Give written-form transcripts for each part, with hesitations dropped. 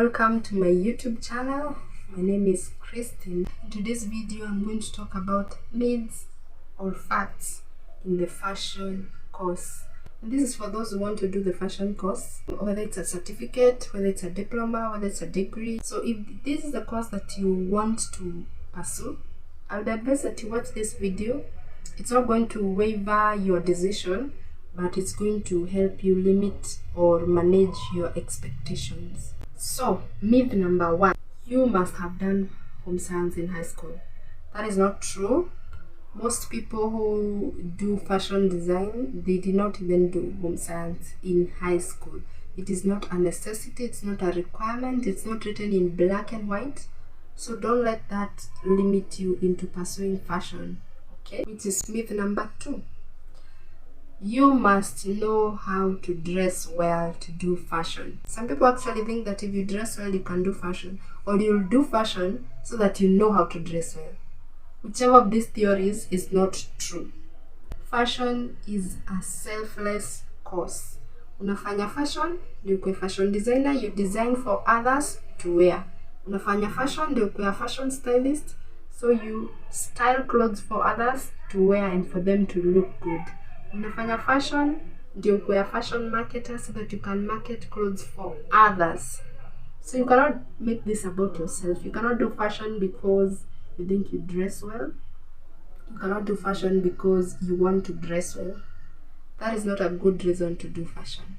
Welcome to my YouTube channel. My name is Christine. In today's video, I'm going to talk about myths or facts in the fashion course. And this is for those who want to do the fashion course, whether it's a certificate, whether it's a diploma, whether it's a degree. So if this is the course that you want to pursue, I would advise that you watch this video. It's not going to waver your decision, but it's going to help you limit or manage your expectations. So, myth number 1, you must have done home science in high school. That is not true. Most people who do fashion design, they did not even do home science in high school. It is not a necessity, it's not a requirement, it's not written in black and white. So don't let that limit you into pursuing fashion, okay? Which is myth number 2. You must know how to dress well to do fashion. Some people actually think that if you dress well, you can do fashion, or you'll do fashion so that you know how to dress well. Whichever of these theories is not true. Fashion is a selfless course. Unafanya fashion, ndio ukwe fashion designer, you design for others to wear. Unafanya fashion, ndio ukwe a fashion stylist, so you style clothes for others to wear and for them to look good. Unafanya fashion, ndio ukwe a fashion marketer so that you can market clothes for others. So you cannot make this about yourself. You cannot do fashion because you think you dress well. You cannot do fashion because you want to dress well. That is not a good reason to do fashion.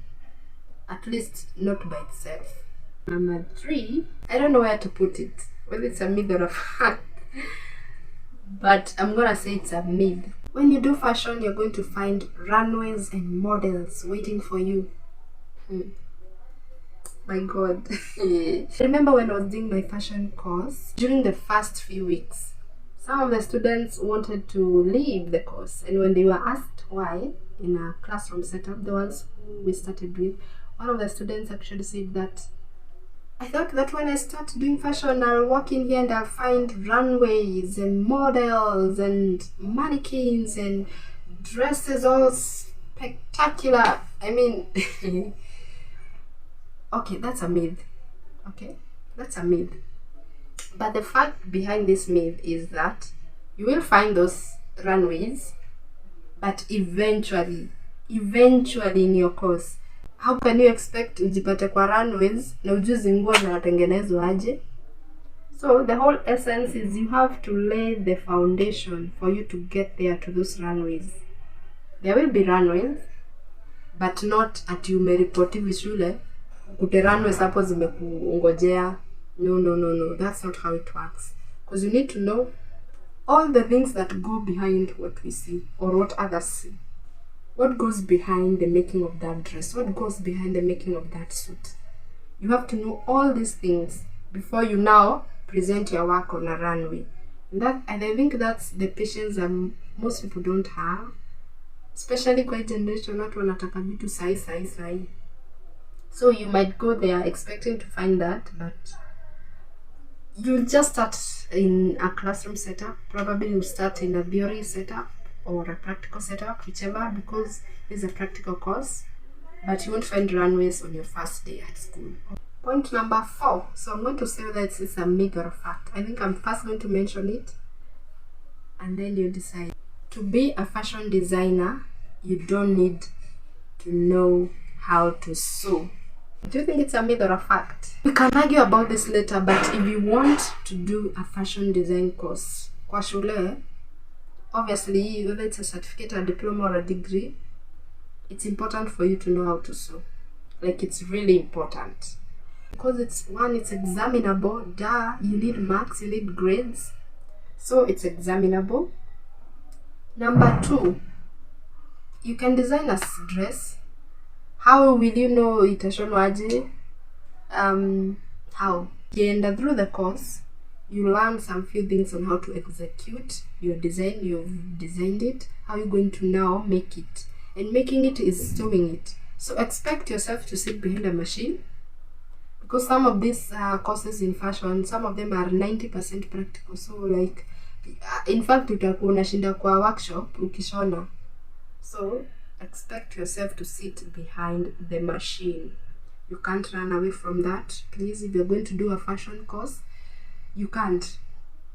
At least not by itself. Number 3, I don't know where to put it. Whether it's a myth or a fact. But I'm gonna say it's a myth. When you do fashion, you're going to find runways and models waiting for you. My God. I remember when I was doing my fashion course, during the first few weeks, some of the students wanted to leave the course. And when they were asked why, in a classroom setup, the ones who we started with, one of the students actually said that, I thought that when I start doing fashion, I'll walk in here and I'll find runways and models and mannequins and dresses all spectacular. I mean, okay, that's a myth. Okay, that's a myth. But the fact behind this myth is that you will find those runways, but eventually in your course. How can you expect ujipate kwa runways na ujuzi nguo zinatengenezwa aje? So the whole essence is you have to lay the foundation for you to get there to those runways. There will be runways, but not at umeripoti shule ukute runways hapo zimekungojea. No. That's not how it works. Because you need to know all the things that go behind what we see or what others see. What goes behind the making of that dress? What goes behind the making of that suit? You have to know all these things before you now present your work on a runway. And I think that's the patience that most people don't have. Especially kwa generation, watu wanataka vitu sai. So you might go there expecting to find that, but you'll just start in a classroom setup. Probably you'll start in a theory setup or a practical setup, whichever, because it's a practical course, but you won't find runways on your first day at school. Point number 4. So I'm going to say that it's a myth or a fact. I think I'm first going to mention it, and then you decide. To be a fashion designer, you don't need to know how to sew. Do you think it's a myth or a fact? We can argue about this later, but if you want to do a fashion design course, kwa shule, obviously, whether it's a certificate, a diploma, or a degree, it's important for you to know how to sew. Like, it's really important. Because it's examinable. You need marks, you need grades. So it's examinable. Number 2, you can design a dress. How will you know itashonwa aje? How? And through the course, you learn some few things on how to execute your design. You've designed it. How you're going to now make it. And making it is sewing it. So expect yourself to sit behind a machine. Because some of these courses in fashion, some of them are 90% practical. So like, in fact, utakuwa unashinda kwa workshop ukishona. So expect yourself to sit behind the machine. You can't run away from that. Please, if you're going to do a fashion course, you can't.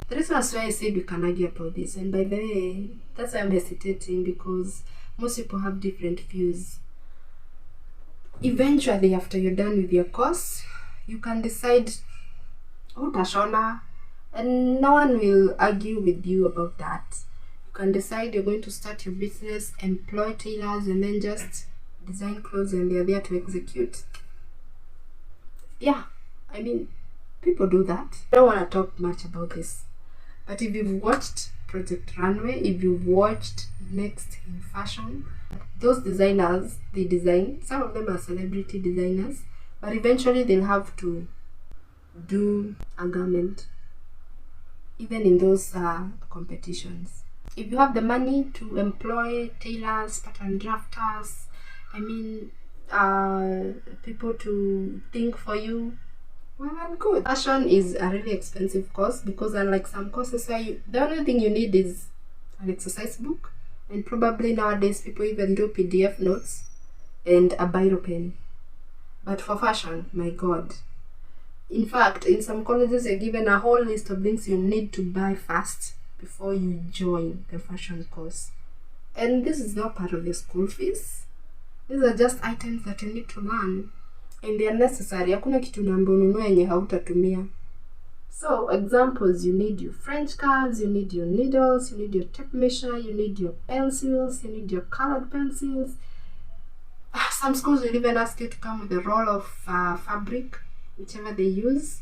The reason why I said we can argue about this, and by the way, that's why I'm hesitating, because most people have different views. Eventually, after you're done with your course, you can decide utashona, and no one will argue with you about that. You can decide you're going to start your business, employ tailors, and then just design clothes, and they're there to execute. Yeah, I mean, people do that. I don't want to talk much about this, but if you've watched Project Runway, if you've watched Next in Fashion, those designers, they design, some of them are celebrity designers, but eventually they'll have to do a garment, even in those competitions. If you have the money to employ tailors, pattern drafters, people to think for you, well and good. Fashion is a really expensive course, because unlike some courses where the only thing you need is an exercise book, and probably nowadays people even do PDF notes and a biro pen. But for fashion, my god. In fact, in some colleges you're given a whole list of things you need to buy first before you join the fashion course. And this is not part of your school fees. These are just items that you need to learn, and they are necessary. Hakuna kitu namba ununue yenye hautatumia. So, examples: you need your French cards, you need your needles, you need your tape measure, you need your pencils, you need your colored pencils. Some schools will even ask you to come with a roll of fabric, whichever they use.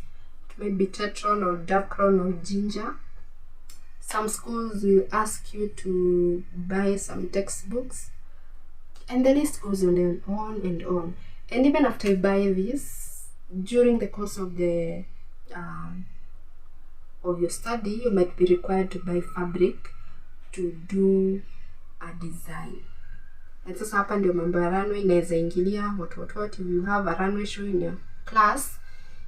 It may be Tetron or Dacron or Ginger. Some schools will ask you to buy some textbooks, and the list goes on and on and on. And even after you buy this, during the course of the of your study, you might be required to buy fabric to do a design. And sasa hapa ndio mambo ya runway inaweza ingilia. What if you have a runway show in your class,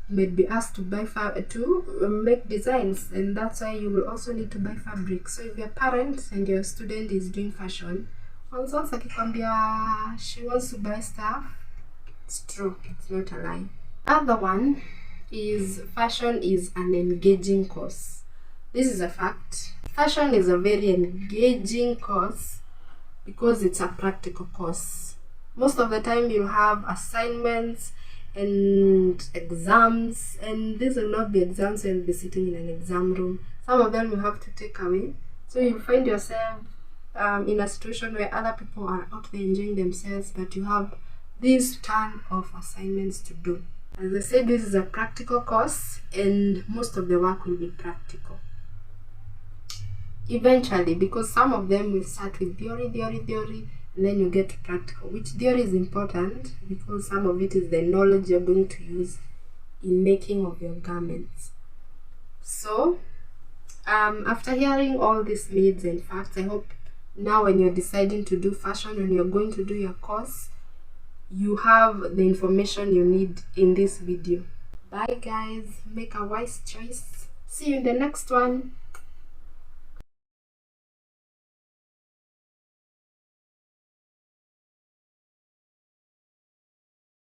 you might be asked to buy to make designs, and that's why you will also need to buy fabric. So if your parent and your student is doing fashion, once akikwambia she wants to buy stuff, it's true, it's not a lie. Other one is fashion is an engaging course. This is a fact. Fashion is a very engaging course because it's a practical course. Most of the time you'll have assignments and exams, and these will not be exams and you'll be sitting in an exam room. Some of them you have to take away. So you find yourself in a situation where other people are out there enjoying themselves, but you have this ton of assignments to do. As I said, this is a practical course, and most of the work will be practical. Eventually, because some of them will start with theory, and then you get to practical, which theory is important because some of it is the knowledge you're going to use in making of your garments. So, after hearing all these myths and facts, I hope now when you're deciding to do fashion, when you're going to do your course, you have the information you need in this video. Bye guys, make a wise choice. See you in the next one.